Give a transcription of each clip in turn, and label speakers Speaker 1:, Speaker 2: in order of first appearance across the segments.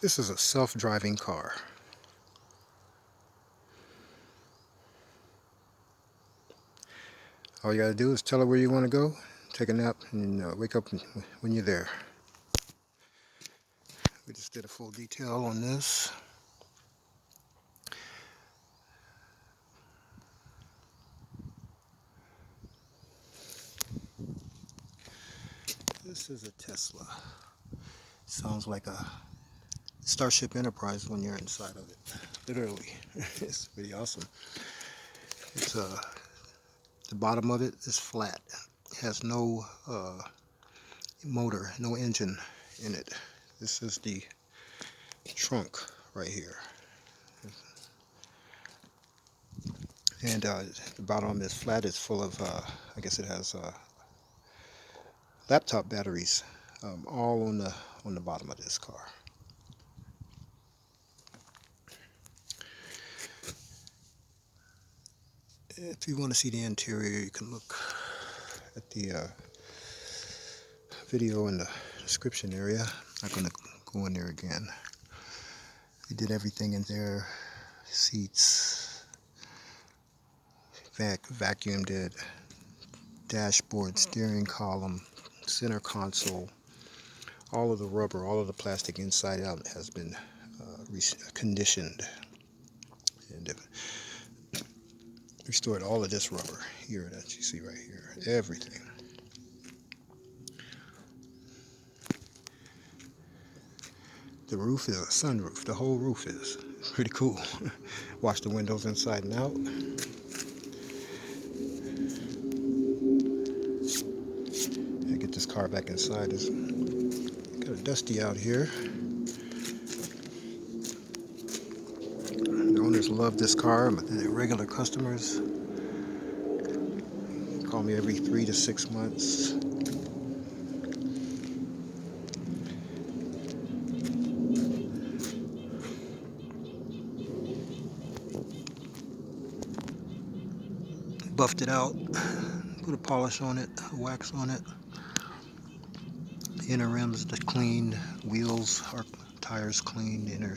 Speaker 1: This is a self-driving car. All you gotta do is tell it where you want to go, take a nap, and wake up when you're there. We just did a full detail on this. This is a Tesla. Sounds like a Starship Enterprise when you're inside of it. Literally, it's pretty awesome. It's the bottom of it is flat. It has no motor, no engine in it. This is the trunk right here, and the bottom is flat. It's full of I guess it has laptop batteries, all on the bottom of this car. If you want to see the interior, you can look at the video in the description area. I'm not going to go in there again. We did everything in there. Seats, vacuumed it, dashboard, steering column, center console. All of the rubber, all of the plastic inside out has been conditioned and restored. All of this rubber here that you see right here, everything. The roof is a sunroof. The whole roof is pretty cool. Watch the windows inside and out. And get this car back inside. It's kind of dusty out here. The owners love this car, but the regular customers call me every 3 to 6 months. Buffed it out, put a polish on it, a wax on it. Inner rims are cleaned, wheels are tires cleaned, inner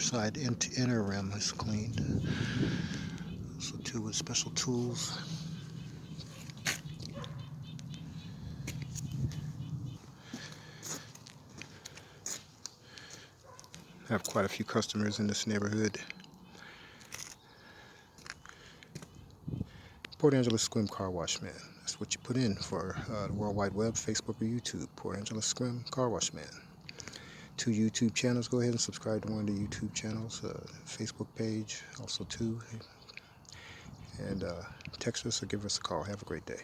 Speaker 1: rim is cleaned. Also too with special tools. I have quite a few customers in this neighborhood. Port Angeles-Sequim Car Wash Man. That's what you put in for the World Wide Web, Facebook or YouTube. Port Angeles-Sequim Car Wash Man. 2 YouTube channels. Go ahead and subscribe to one of the YouTube channels. Facebook page also too. And text us or give us a call. Have a great day.